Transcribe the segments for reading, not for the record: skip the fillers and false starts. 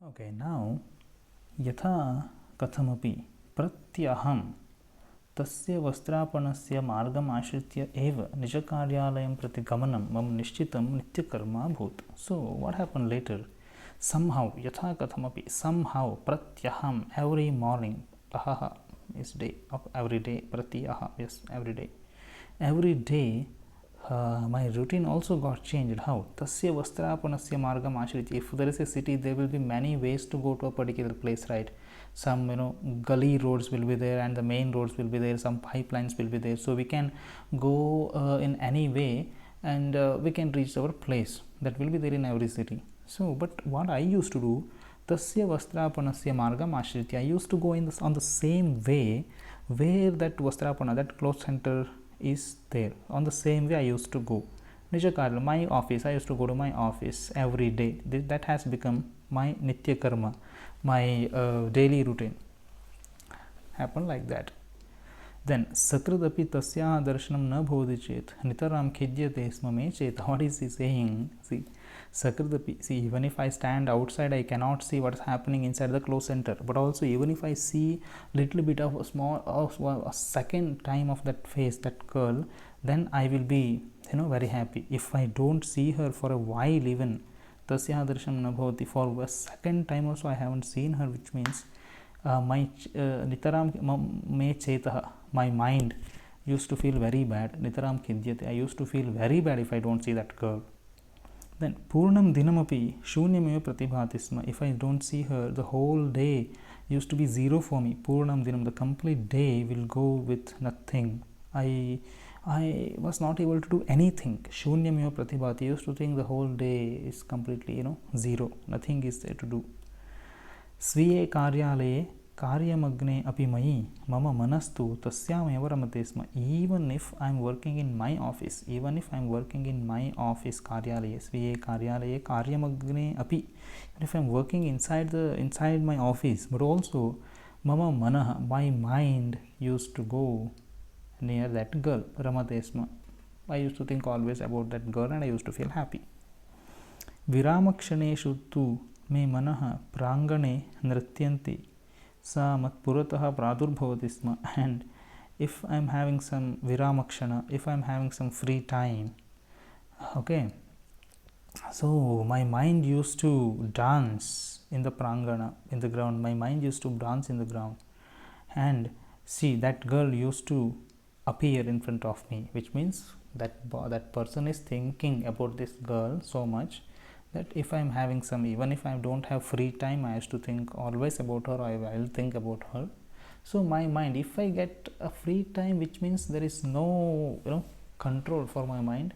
Okay, now यथा कथमपि प्रत्यहं तस्य वस्त्रापणस्य मार्गम् आश्रित्य एव निजकार्यालयं प्रति गमनं मम निश्चितं नित्यकर्म अभूत्. So what happened later? Somehow, यथा कथमपि, somehow, pratyaham, every morning, ahaha is day of every day, pratyaha, yes, every day. Every day, my routine also got changed. How? Tasya vastrapanasya margam ashrit. If there is a city, there will be many ways to go to a particular place, right? Some, gully roads will be there, and the main roads will be there. Some pipelines will be there, so we can go in any way, and we can reach our place. That will be there in every city. So, but what I used to do, tasya vastrapanasya margam ashrit. I used to go on the same way where that vastrapana, that cloth center is there. On the same way I used to go. Nijakarya, my office, I used to go to my office every day. That has become my nitya karma, my daily routine. Happened like that. Then sakradapi tasya darshanam na bhavati chet nitaram khidyate sma me chet. What is he saying? See, sakradapi, see, even if I stand outside, I cannot see what's happening inside the clothes center. But also, even if I see little bit of a second time of that face, that girl, then I will be, very happy. If I don't see her for a while, even tasya darshanam na bhavati, for a second time also I haven't seen her, which means my nitaram me chetah, my mind used to feel very bad. Nitaram khidyate, I used to feel very bad if I don't see that girl. Then purnam dinamapi shunyameva pratibhati sma. If I don't see her, the whole day used to be zero for me. Purnam dinam, the complete day will go with nothing. I was not able to do anything. Shunyameva pratibhati, used to think the whole day is completely, zero. Nothing is there to do. स्वीये कार्यालये कार्यमग्ने अपि मयि मम मनस्तु तस्यामेव रमते स्म. Even if I am working in my office, कार्यालये, स्वीये कार्यालये कार्यमग्ने अपि, if I am working inside my office, but also mama manah, my mind used to go near that girl, ramate sma. I used to think always about that girl and I used to feel happy. विरामक्षणेषु तु मे मनः प्राङ्गणे नृत्यन्ति सा मत्पुरतः प्रादुर्भवति स्म. And if I am having some viramakshana, if I am having some free time, okay, so my mind used to dance in the prangana, in the ground. My mind used to dance in the ground, and see, that girl used to appear in front of me, which means that person is thinking about this girl so much that if I am having some, even if I don't have free time, I used to think always about her. I will think about her. So my mind, if I get a free time, which means there is no control for my mind,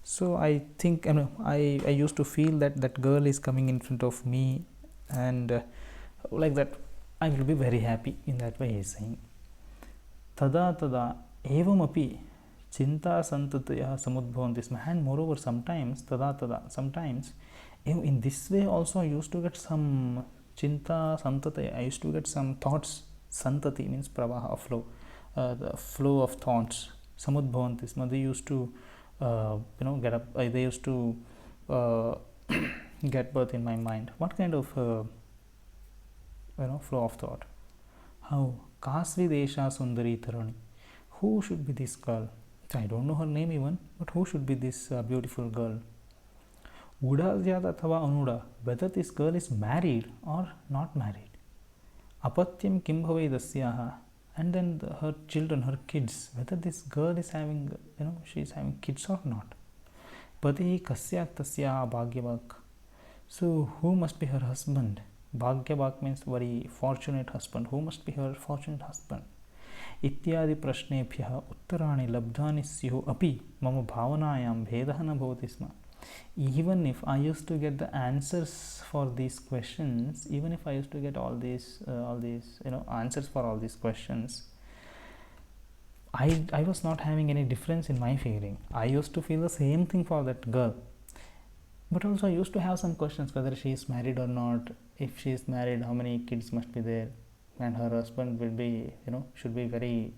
so I think I used to feel that girl is coming in front of me, and like that I will be very happy. In that way he is saying. Tada tada evamapi chinta santataya samudbhavanti sma. And moreover, sometimes in this way also I used to get some chinta santataya. I used to get some thoughts. Santati means pravaha, flow, the flow of thoughts. Samudbhavanti sma, they used to get up, they used to get birth in my mind. What kind of flow of thought? How? Kasvi desha sundari tarani. Who should be this girl? I don't know her name even, but who should be this beautiful girl? Udasyat athava anuda, whether this girl is married or not married. Apatyam kim bhave dasyaha, and then her children, her kids, whether this girl is having, she is having kids or not. Pati kasyat tasyaha bhagyavak. So who must be her husband? Bhagyavak means very fortunate husband. Who must be her fortunate husband? इत्यादि प्रश्नेभ्यः उत्तराणि लब्धानि स्युः अपि मम भावनायां भेदः न भवति स्म. Even if I used to get the answers for these questions, even if I used to get all these answers for all these questions, I was not having any difference in my feeling. I used to feel the same thing for that girl. But also I used to have some questions, whether she is married or not. If she is married, how many kids must be there? And her husband will be, should be very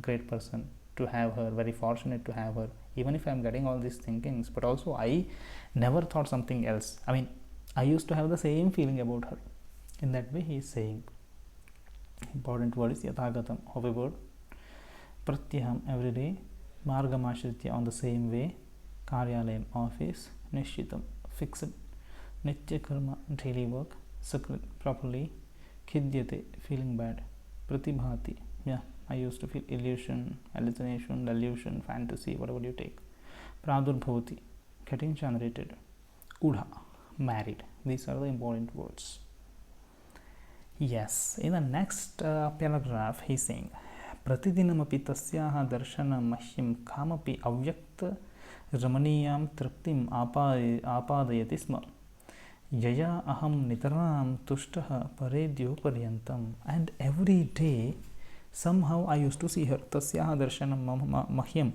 great person to have her, very fortunate to have her. Even if I am getting all these thinkings, but also I never thought something else. I mean, I used to have the same feeling about her. In that way, he is saying. Important word is yathagatam. However, pratyaham, every day, margam ashritya, on the same way, karyalayam, office, nishchitam, fixed, nitya karma, daily work, sakrit, properly, khidyate, feeling bad, pratibhati, yeah, I used to feel illusion, hallucination, delusion, fantasy, whatever you take, pradurbhavati, getting generated, udha, married. These are the important words. Yes, in the next paragraph, he is saying, Pratidinamapi tasyaha darshana mahyam kamapi avyakta ramaniyam triptim apadayati sma. Yaya aham nitaram tushtaha paredyo paryantam. And every day, somehow I used to see her. Tasyaha darshanam mahyam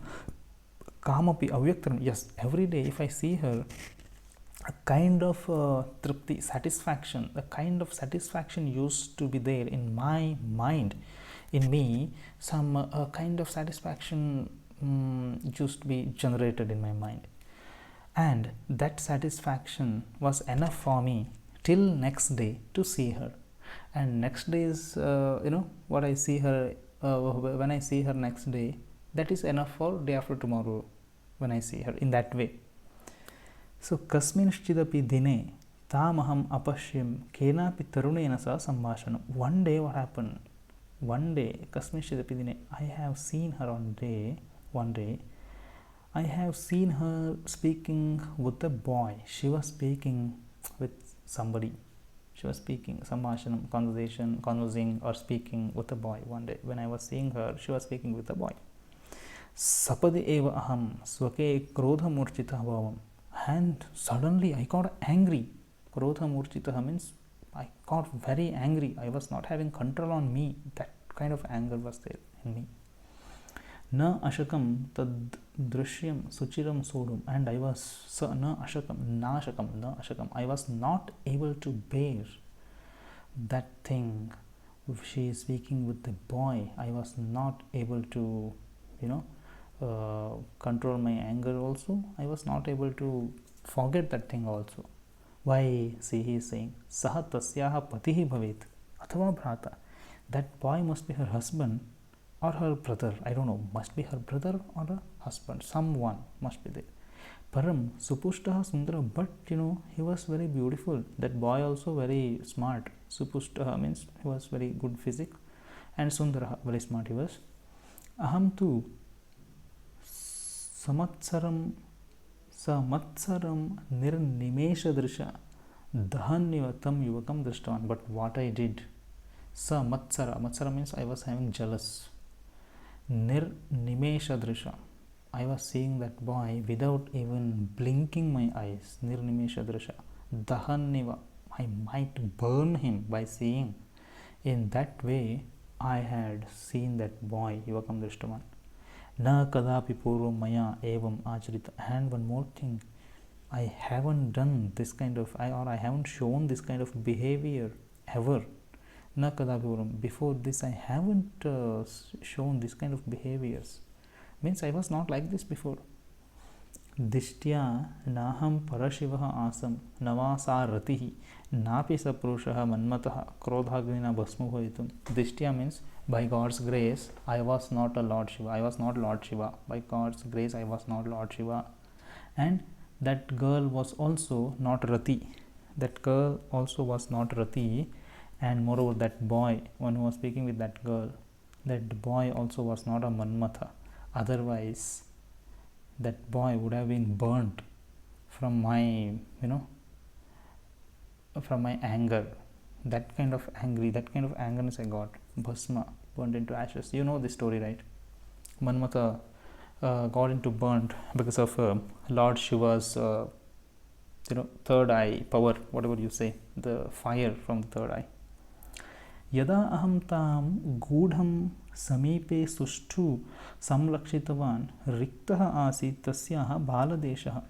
kamapi avyaktam. Yes, every day if I see her, a kind of tripti, satisfaction, a kind of satisfaction used to be there in my mind, in me, some kind of satisfaction used to be generated in my mind, and that satisfaction was enough for me till next day to see her. And next day is what I see her, when I see her next day, that is enough for day after tomorrow when I see her, in that way. So, kasminshchidapi dine tamaham apashyam kenapi tarunena sa sambhashanam. One day what happened? One day, kasminshchidapi dine, I have seen her one day, I have seen her speaking with a boy. She was speaking with somebody. She was speaking, sambhashanam, conversing or speaking with a boy. One day, when I was seeing her, she was speaking with a boy. Sapadi eva aham swake krodha murchita bhavam. And suddenly I got angry. Krodha murchitaha means I got very angry. I was not having control on me. That kind of anger was there in me. Na ashakam tad drishyam suchiram sodum. And I was na ashakam. I was not able to bear that thing. If she is speaking with the boy, I was not able to, control my anger also. I was not able to forget that thing also. Why? See, he is saying, Saha tasyaha patihi bhavet athava bhrata. That boy must be her husband or her brother. I don't know, must be her brother or a husband. Someone must be there. Param supushtaha sundara, but he was very beautiful. That boy also very smart. Supushtaha means he was very good physique, and sundara, very smart he was. Aham tu samatsaram nirnimesha drisha dhahannivatam yuvakam drishtavan. But what I did, matsara means I was having jealous. Nirnimesha drisha, I was seeing that boy without even blinking my eyes. Nirnimesha drisha dhahanniva, I might burn him by seeing. In that way I had seen that boy, yuvakam drishtavan. Na kadapi purvam maya evam acharita. And one more thing, I haven't done this kind of, I haven't shown this kind of behavior ever. Na kadapi purvam. Before this, I haven't shown this kind of behaviors. Means I was not like this before. Dishtya naham parashivaha asam navasa ratihi napi saprushaha manmataha krodhagnina bhasmu bhavitum. Dishtya means by God's grace, I was not a Lord Shiva. I was not Lord Shiva. By God's grace, I was not Lord Shiva. And that girl was also not Rati. That girl also was not Rati. And moreover, that boy, one who was speaking with that girl, that boy also was not a Manmatha. Otherwise, that boy would have been burnt from my, from my anger. That kind of angerness I got. Bhasma, burnt into ashes. You know this story, right? Manmatha got into burnt because of Lord Shiva's, third eye power, whatever you say, the fire from the third eye. Yada aham tam gudham samipe sushtu samlakshitavan riktaha asit tasyaha baladeshaha.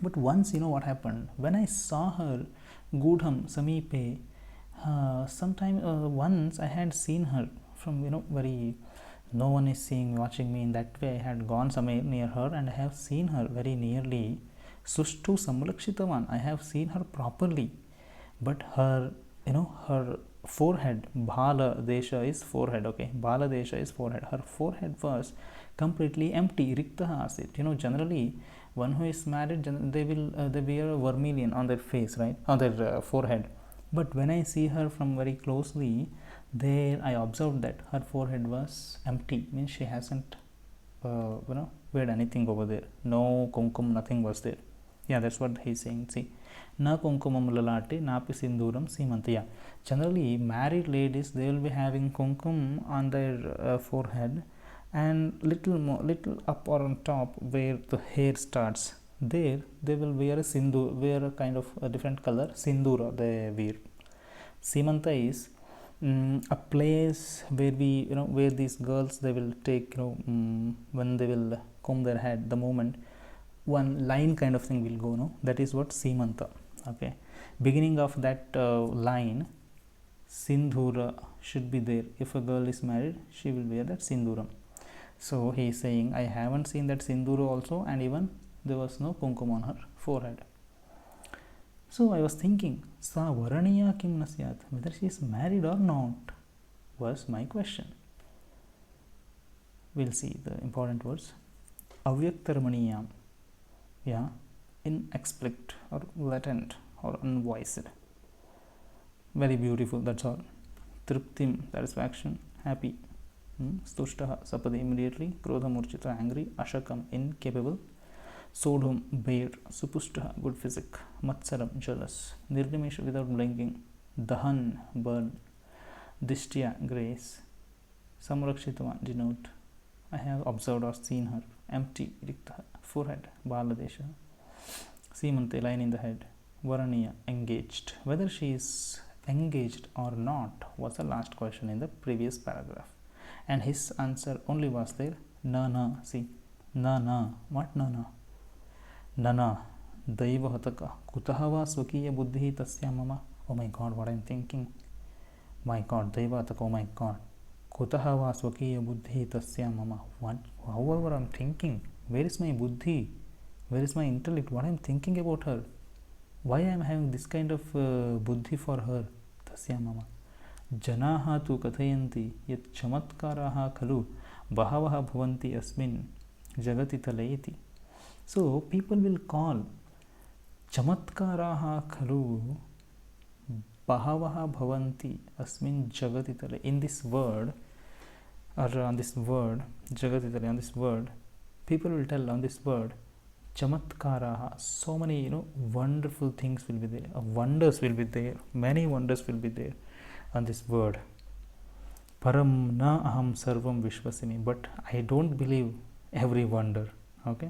But once, what happened? When I saw her, gudham samipe, once I had seen her from, very, no one is watching me in that way. I had gone somewhere near her and I have seen her very nearly. Sushtu samlakshitavan. I have seen her properly, but her, her forehead, Bhala Desha is forehead, okay, Bhala Desha is forehead. Her forehead was completely empty, Riktaha asit. Generally, one who is married, they wear a vermilion on their face, right, on their forehead. But when I see her from very closely, there I observed that her forehead was empty, means she hasn't wear anything over there. No kumkum, nothing was there. Yeah, that's what he's saying. See, na kunkumam lalate napi sinduram simantaya. Generally, married ladies, they will be having kumkum on their forehead, and little up or on top where the hair starts. There, they will wear a kind of a different color sindura. They wear. Simanta is a place where where these girls, they will take, when they will comb their head, the moment one line kind of thing will go, that is what simanta. Okay, beginning of that line, sindhura should be there. If a girl is married, she will wear that sinduram. So he is saying, I haven't seen that sindura also, and even there was no kumkum on her forehead. So I was thinking, sa varaniya kim nasyat, whether she is married or not, was my question. We'll see the important words. Avyaktarmaniyam, yeah, inexplicit or latent or unvoiced. Very beautiful, that's all. Triptim, satisfaction, happy. Stushtaha, sapadi, immediately. Krodhamurchita, angry. Ashakam, incapable. Sodhum, bare. Supushtaha, good physic. Matsaram, jealous. Nirnimesh, without blinking. Dahan, burn. Dishtya, grace. Samrakshitavan, denote. I have observed or seen her. Empty, riktaha, forehead. Baladesha. Simante, line in the head. Varaniya, engaged. Whether she is engaged or not was the last question in the previous paragraph. And his answer only was there. Na. See. Na. What na? Nana. Daiva hataka. Kutahava swakiya buddhi tasya mama. Oh my God, what I'm thinking. My God, Daiva hataka. Oh my God. Kutahava swakiya buddhi tasya mama. What? However I'm thinking. Where is my buddhi? Where is my intellect? What I'm thinking about her? Why I'm having this kind of buddhi for her? Tasya mama. Janaha tu kathayanti yat chamatkaraha khalu bahavaha bhavanti asmin jagati talayeti. So people will call chamatkaraha khalu bahavaha bhavanti asmin jagati tale. In this word, or on this word, jagati tale, on this word, people will tell on this word, chamatkaraha, so many wonderful things will be there, wonders will be there, many wonders will be there on this word. Param na aham sarvam vishvasimi, but I don't believe every wonder. Okay,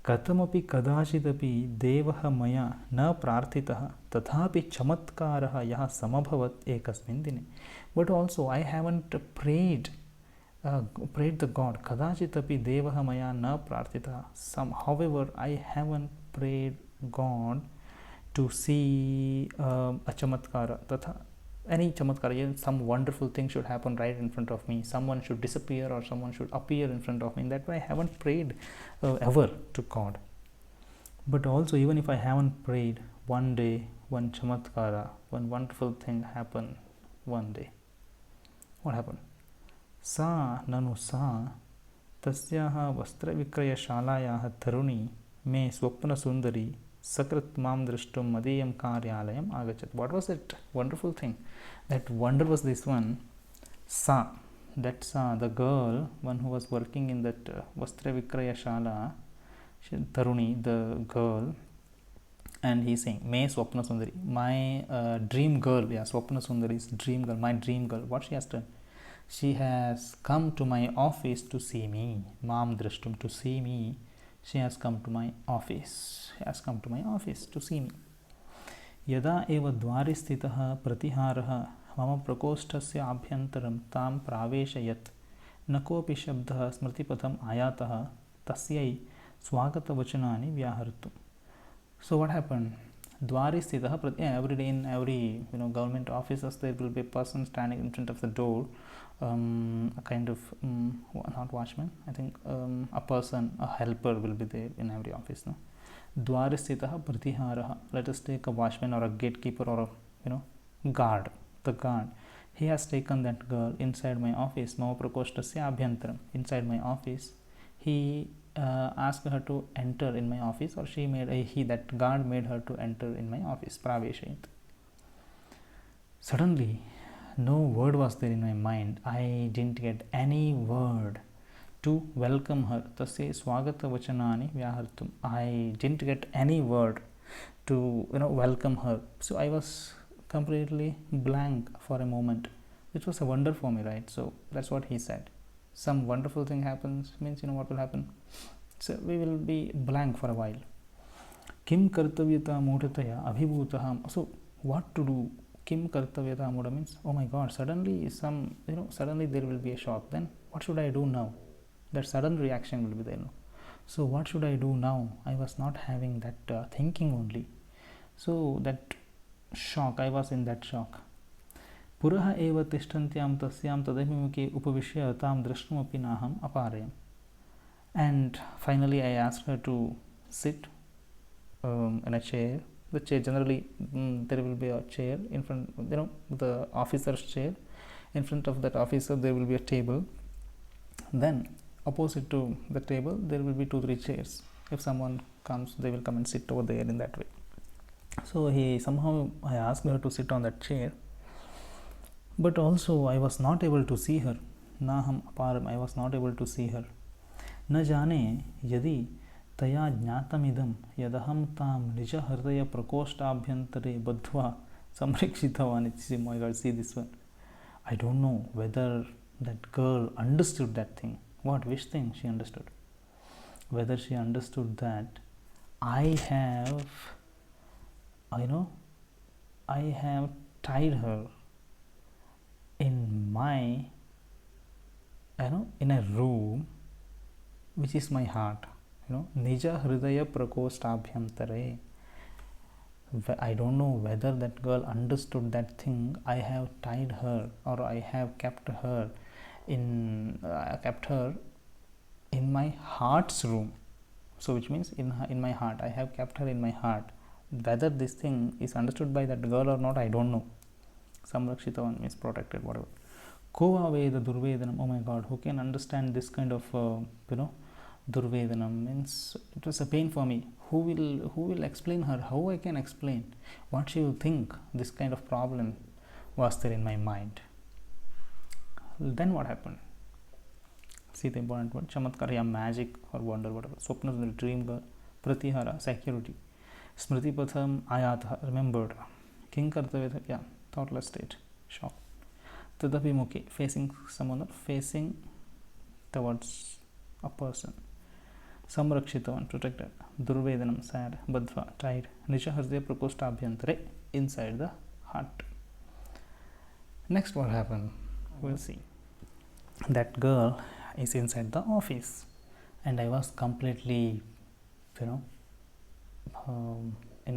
katamapi kadashitapi devaha maya na prarthitaha tathapi chamatkaraha yaha samabhavat ekasmin dine. But also I haven't prayed the God. Kadachitapi devaha maya na prarthitaha. However, I haven't prayed God to see a chamatkara, tatha, any chamatkara, some wonderful thing should happen right in front of me. Someone should disappear or someone should appear in front of me. In that way, I haven't prayed ever to God. But also, even if I haven't prayed, one day, one chamatkara, one wonderful thing happened one day. What happened? Sa nanu sa tasyaha vastra vikraya shalayaha taruni me swapna sundari sakrat mam drishtum madeyam karyalayam agachat. What was that wonderful thing? That wonder was this one. Sa, that Sa, the girl, one who was working in that Vastra Vikraya Shala, Taruni, the girl, and he's saying, Me Swapna Sundari, my dream girl. Yeah, Swapna Sundari is dream girl, my dream girl. What she has done? She has come to my office to see me. Mam drishtum, to see me. She has come to my office. She has come to my office to see me. Yada eva dwari sthitaha pratiharaha mama prakosthasya abhyantaram tam praveshayat nakopi shabdha smrtipatham ayataha tasyai swagata vachanani vyahartu. So what happened? Dwari sthitah every day in every government offices there will be a person standing in front of the door, a kind of not watchman, I think a person, a helper will be there in every office. No? Dwari sthitah pratiharaha. Let us take a watchman or a gatekeeper or a guard. The guard. He has taken that girl inside my office. Mama prakostasya abhyantaram. Inside my office. He asked her to enter in my office, or that guard made her to enter in my office. Praveshayat. Suddenly, no word was there in my mind. I didn't get any word to welcome her. Tasya swagata vachanani vyahartum. I didn't get any word to welcome her. So I was completely blank for a moment. It was a wonder for me, right? So that's what he said. Some wonderful thing happens, means what will happen? So we will be blank for a while. Kim kartavyata mudhataya abhibhutaham. So what to do? Kim kartavyata mudha means, oh my God, suddenly suddenly there will be a shock. Then what should I do now? That sudden reaction will be there. No? So what should I do now? I was not having that thinking only. So that shock, I was in that shock. Puraha eva tishtantyam tasyam tadabhimuke upavishya tam drashtumapi naham aparayam. And finally I asked her to sit in a chair. The chair, generally there will be a chair in front, the officer's chair. In front of that officer there will be a table. Then opposite to the table there will be 2-3 chairs. If someone comes, they will come and sit over there in that way. So I asked her to sit on that chair, but also I was not able to see her. Naham aparam, I was not able to see her. न जाने यदि तया ज्ञातमिदं यदहं तां निजहृदय प्रकोष्ठाभ्यन्तरे बद्ध्वा संरक्षितवान् इति. My God, see this one. I don't know whether that girl understood that thing. Which thing she understood? Whether she understood that I have tied her in my, in a room which is my heart, Nija Hridaya Prakoshtabhyantare. I don't know whether that girl understood that thing. I have tied her, or I have kept her in my heart's room. So which means in my heart, I have kept her in my heart. Whether this thing is understood by that girl or not, I don't know. Samrakshitavan means protected, whatever. Kova Veda Durvedanam. Oh my God, who can understand this kind of Durvedanam? Means it was a pain for me. Who will explain her? How I can explain? What she will think? This kind of problem was there in my mind. Then what happened? See the important word. Chamatkar, magic or wonder, whatever. Swapna, dream girl. Pratihara, security. Smriti patham ayatha, remembered. King kartavya, thoughtless state, shock. Tadapi mukhi, facing someone, facing towards a person. Samrakshitavan, protected. Durvedanam, sad. Badhva, tied. Nisha hridaya prakoshtabhyantare, inside the heart. Next what happened? We'll see. That girl is inside the office, and I was completely, in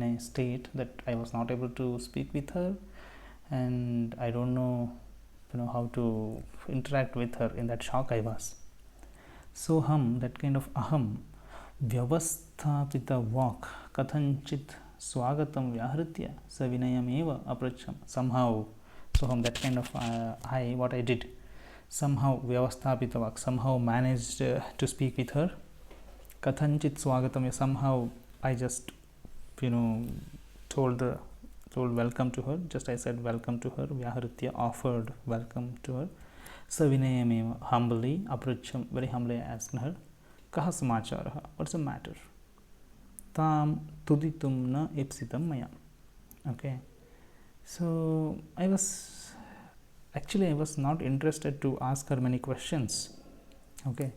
a state that I was not able to speak with her, and I don't know, how to interact with her. In that shock I was. So that kind of aham, vyavasthapita walk, kathanchit swagatam vyahritya savinayam eva apracham. Somehow, that kind of what I did, somehow vyavasthapita walk, somehow managed to speak with her. Kathanchit swagatam, somehow I just told welcome to her. Just I said welcome to her. Vyahritya, offered welcome to her. Savinayam, humbly, apracham, very humbly I asked her, kaha samacharaha, what's the matter? Tam tuditum na ipsitam maya. Okay, so I was not interested to ask her many questions. Okay,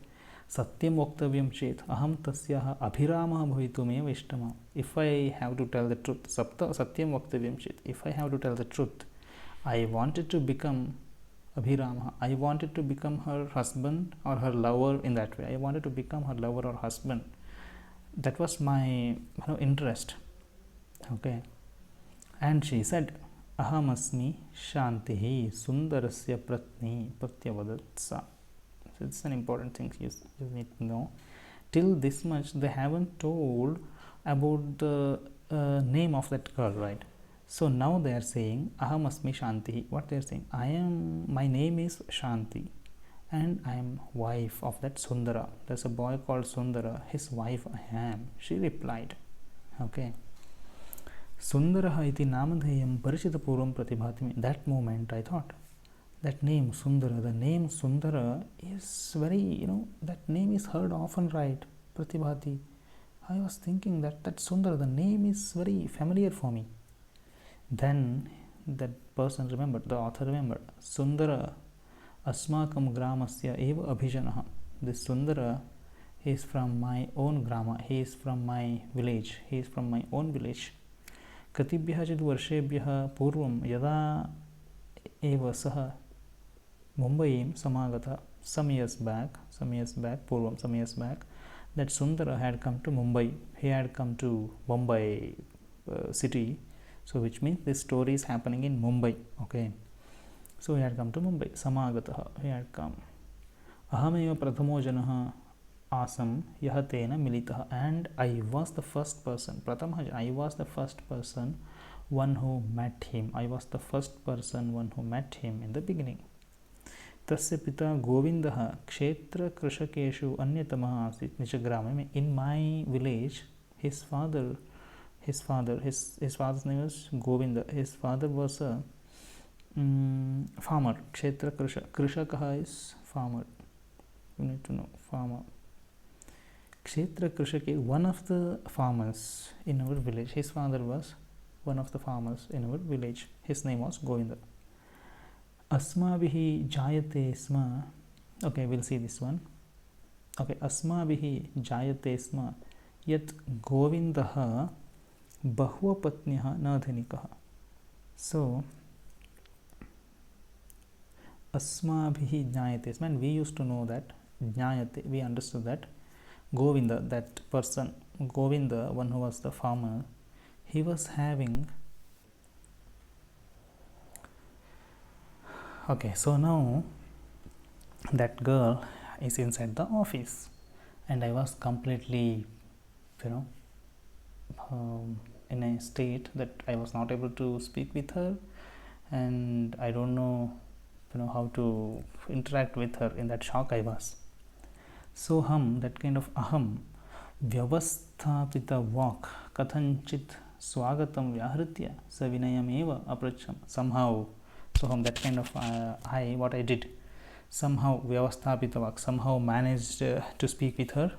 satyam vaktavyam chet aham tasyaha abhiramah bhavitumeva ishtama. If I have to tell the truth, satyam vaktavyam chet, if I have to tell the truth, I wanted to become Abhirama. I wanted to become her husband or her lover in that way. I wanted to become her lover or husband. That was my interest. Okay. And she said, Ahamasmi Shantihi Sundarasya Pratni Pratyavadatsa. So it's an important thing you need to know. Till this much, they haven't told about the name of that girl, right? So now they are saying, Ahamasmi Shantihi. What they are saying? My name is Shanti, and I am wife of that Sundara. There's a boy called Sundara. His wife I am. She replied. Okay. Sundaraha iti namadheyam parishitapurvam pratibhati. That moment I thought, that name Sundara, the name Sundara is very, that name is heard often, right? Pratibhati. I was thinking that Sundara, the name is very familiar for me. Then that person remembered, the author remembered, Sundara asmakam gramasya eva abhijanaha. This Sundara is from my own grama, he is from my village, he is from my own village. कतिभ्यः चित् वर्षेभ्यः पूर्वं यदा एव सः मुम्बईं समागतः, some years back, पूर्वं some years back, that Sundara had come to Mumbai. He had come to Mumbai city. So which means this story is happening in Mumbai. Okay. So he had come to Mumbai. Samagatah. He had come. Ahameva prathamo janah asam yah tena militah. And I was the first person. I was the first person, one who met him. I was the first person, one who met him in the beginning. Tasya pita Govindah kshetra krishakeshu anyatamaha asit nichagrame. In my village, his father's name was Govinda. His father was a farmer. Kshetra krishakaha is farmer. You need to know farmer. Kshetra krishake, one of the farmers in our village. His father was one of the farmers in our village. His name was Govinda. Asmabihi jayate sma. Okay, we'll see this one. Okay, asmabihi jayate sma yat Govindaha bahvapatnyaha nadhanikaha. So asmabhihi jnayate, and we used to know that jnayate, we understood that Govinda, that person, Govinda, one who was the farmer, he was having. Okay, so now that girl is inside the office, and I was completely, in a state that I was not able to speak with her, and I don't know, how to interact with her. In that shock I was. So that kind of aham vyavasthapita walk kathanchit swagatam vyahritya savinayam eva apracham. Somehow, so that kind of what I did, somehow vyavasthapita walk, somehow managed to speak with her.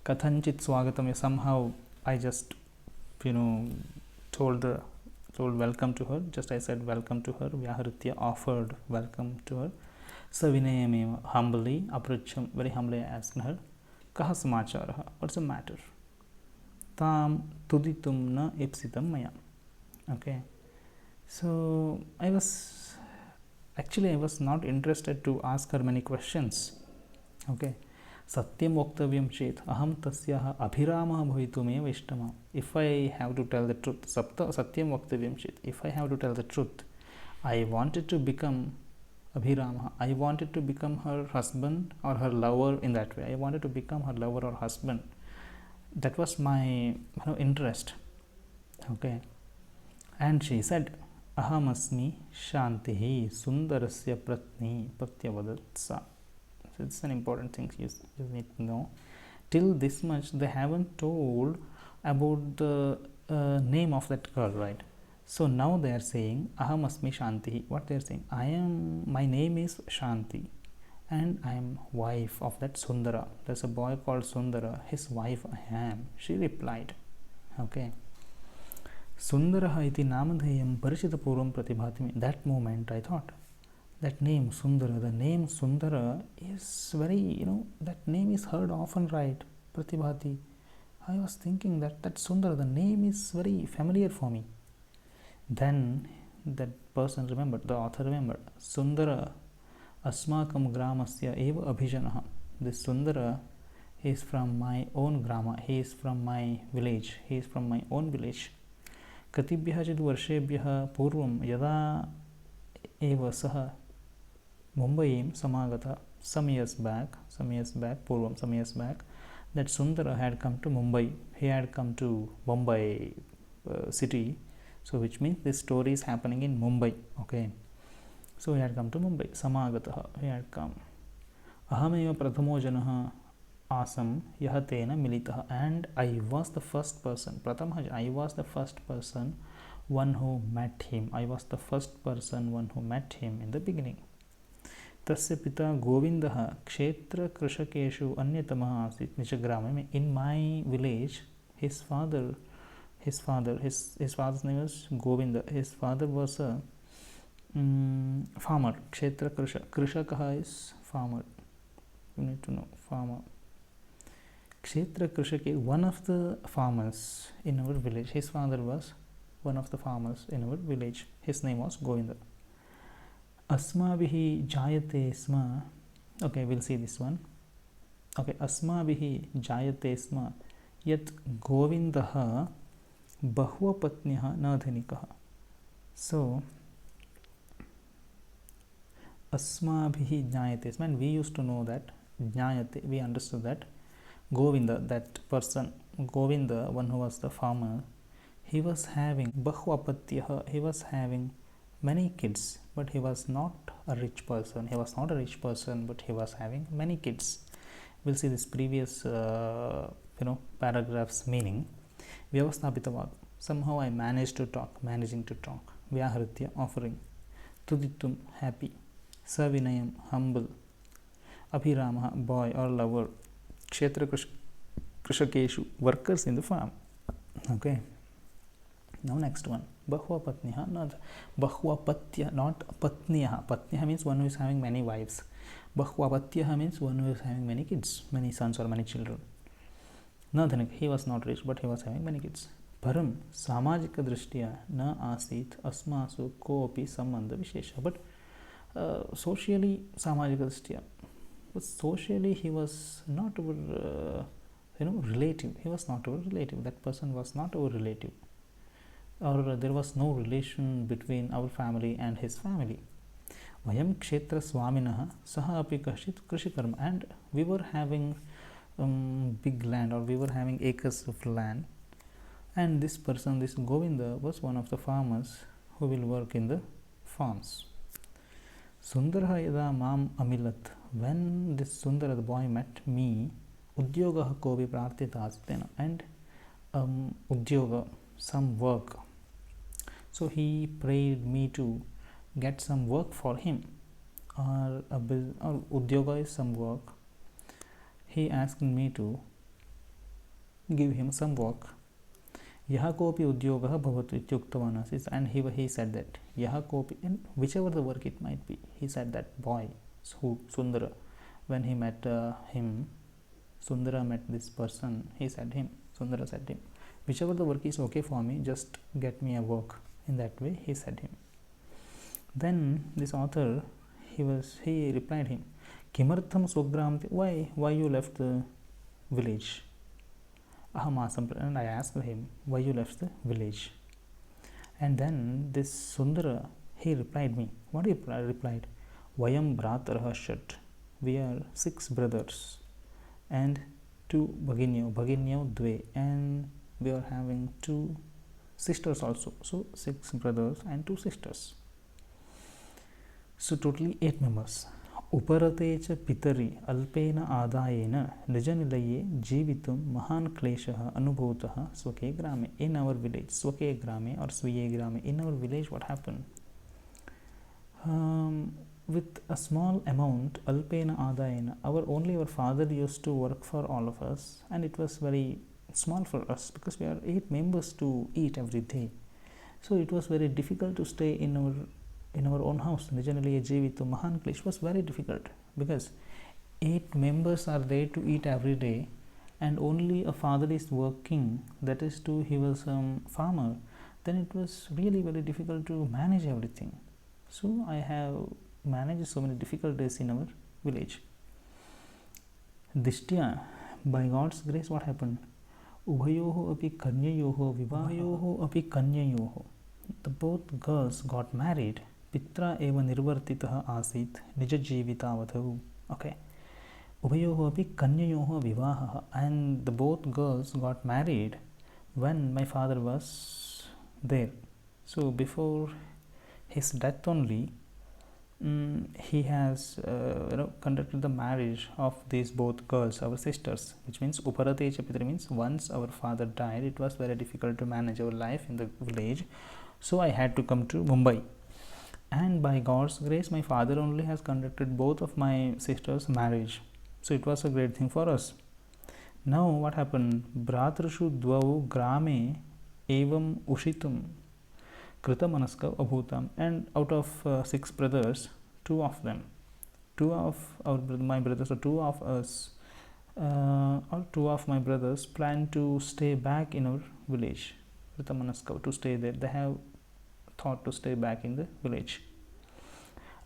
Kathanchit swagatam, somehow I just told welcome to her. Just I said welcome to her. Vyahritya, offered welcome to her. Savinayam, humbly. Apracham, very humbly I asked her. Kaha samacharaha, what's the matter? Tam tuditum na ipsitam maya. Okay. So I was not interested to ask her many questions. Okay. Satyam vaktavyam chet aham tasyaha abhiramah bhavitumeva ishtama. If I have to tell the truth, satyam vaktavyam chet, if I have to tell the truth, I wanted to become abhirama. I wanted to become her husband or her lover in that way. I wanted to become her lover or husband. That was my interest. Okay. And she said, Ahamasmi Shantihi Sundarasya Pratni Pratyavadatsa. So it's an important thing you need to know. Till this much, they haven't told about the name of that girl, right? So now they are saying, Ahamasmi Shantihi. What they are saying? My name is Shanti, and I am wife of that Sundara. There's a boy called Sundara. His wife I am. She replied. Okay. Sundaraha iti namadheyam parishitapurvam pratibhati. That moment I thought, that name Sundara, the name Sundara is very, that name is heard often, right? Pratibhati. I was thinking that Sundara, the name is very familiar for me. Then that person remembered, the author remembered, Sundara asmakam gramasya eva abhijanaha. This Sundara is from my own grama, he is from my village, he is from my own village. कतिभ्यः वर्षेभ्यः पूर्वं यदा एव सः मुम्बईं समागतः, some years back, पूर्वं some years back, that Sundara had come to Mumbai. He had come to Mumbai city. So which means this story is happening in Mumbai. Okay. So he had come to Mumbai. Samagataha. He had come. Ahameva prathamo janah asam yah tena militah. And I was the first person. Prathama, I was the first person, one who met him. I was the first person, one who met him in the beginning. तस्य पिता गोविंदः क्षेत्र कृषकेषु अन्यतमः आसीत् निजग्रामे में. In my village, his father's name was Govinda. His father was a farmer. Kshetra Krishakaha is farmer. You need to know farmer. Kshetra Krishake, one of the farmers in our village. His father was one of the farmers in our village. His name was Govinda. Asmabihi jayate sma. Okay, we'll see this one. Okay, Asmabihi jayate sma yat Govindaha bahvapatnyah na dhanikah. So Asmabhihi jnayate sma, and we used to know that jnayate, we understood that Govinda, that person, Govinda, one who was the farmer, he was having bahvapatyah, he was having many kids, but he was not a rich person. He was not a rich person, but he was having many kids. We'll see this previous paragraph's meaning. Vyavasthapitavad. Somehow I managing to talk. Vyahritya, offering. Tuditum, happy. Savinayam, humble. Abhirama, boy or lover. Kshetra Krishakeshu, workers in the farm. Okay. Now next one. Bahvapatnyah, not Bahvapatya, not Patnyah. Patnyah means one who is having many wives. Bahvapatyah means one who is having many kids, many sons or many children. Na dhanik, he was not rich, but he was having many kids. Param samajika drishtya na asit asmasu kopi sambandha vishesha. But socially, samajika drishtya, but socially he was not our relative. He was not our relative. That person was not our relative. Or there was no relation between our family and his family. Vayam kshetra swaminah saha api kashit krishikarma. And we were having big land, or we were having acres of land, and this person, this Govinda, was one of the farmers who will work in the farms. Sundara yada mam amilat. When this Sundara, the boy, met me, udyogah kovi prarthita astena, and udyoga, some work. So he prayed me to get some work for him, or udyoga is some work. He asked me to give him some work. Yaha kopi udyogah bhavatu ityuktavan asis, and he said that yaha kopi, and whichever the work it might be, he said that boy, Sundara, when he met him, Sundara met this person, Sundara said him, whichever the work is okay for me, just get me a work. In that way, he said him. Then this author, he replied him, Kimartham Swagram, why you left the village? And I asked him, why you left the village? And then this Sundara, he replied me. What he replied? Vayam Bhratarah Shat. We are 6 brothers and 2 Bhaginyo Dve, and we are having 2 sisters also. So 6 brothers and 2 sisters. So totally 8 members. Uparate cha pitari alpena adayena nijanilaye jeevitum mahan kleshah anubhutah swake grame. In our village, swake grame or swiye grame, in our village, what happened? With a small amount, alpena adayena, our father used to work for all of us, and it was very small for us because we are 8 members to eat every day. So it was very difficult to stay in our own house. Nijanaliye jeevitum mahan klesh was very difficult because 8 members are there to eat every day, and only a father is working, that is too, he was a farmer. Then it was really very difficult to manage everything. So I have managed so many difficult days in our village. Dishtya, by God's grace, what happened? उभयोः अपि कन्ययोः विवाहयोः अपि कन्ययोः the both girls got married पित्रा एव निर्वर्तितः आसीत् निजजीवितावधौ okay उभयोः अपि कन्ययोः विवाहः and the both girls got married when my father was there. So before his death only he has conducted the marriage of these both girls, our sisters, which means Uparatecha Pitri means once our father died, it was very difficult to manage our life in the village. So I had to come to Mumbai. And by God's grace, my father only has conducted both of my sisters' marriage. So it was a great thing for us. Now what happened? Bhratrishu dvau grame evam ushitum kritamanaskav abhutam, and out of 6 brothers, two of my brothers, or two of us, or two of my brothers plan to stay back in our village. Kritamanaskav, to stay there. They have thought to stay back in the village.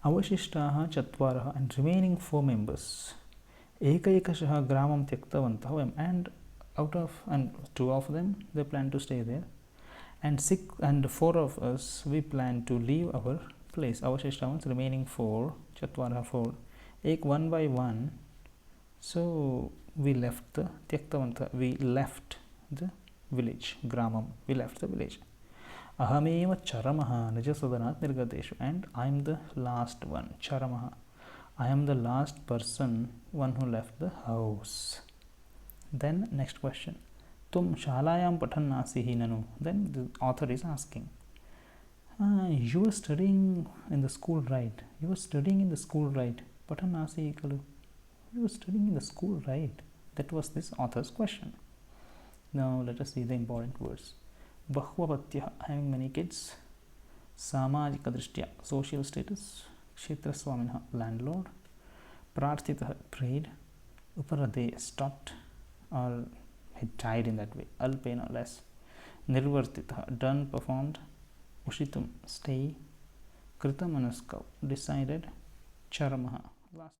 Avashishtaha chatvarah, and remaining 4 members. Ekaikashah gramam tyaktavantah, and out of, and 2 of them they plan to stay there, and 4 of us we plan to leave our place. Avashishtaha means remaining 4, chatvarah 4, ek one by one. So we left the tyaktavantah, we left the village. Gramam, we left the village. Ahameva charamaha nijasadanat nirgateshu, and I am the last one. Charamaha, I am the last person, one who left the house. Then next question, tum shalayam patannasi nanu. Then the author is asking, you were studying in the school, right? You were studying in the school, right? Patannasi kalu, you were studying in the school, right? That was this author's question. Now let us see the important words. Bahvapatyah, having many kids. Samajika drishtya, social status. Kshetraswaminah, landlord. Prarthitah, prayed. Uparade, stopped, or he died in that way. Alpena, less. Nirvartitah, done, performed. Ushitum, stay. Kritamanaskav, decided. Charamaha, last.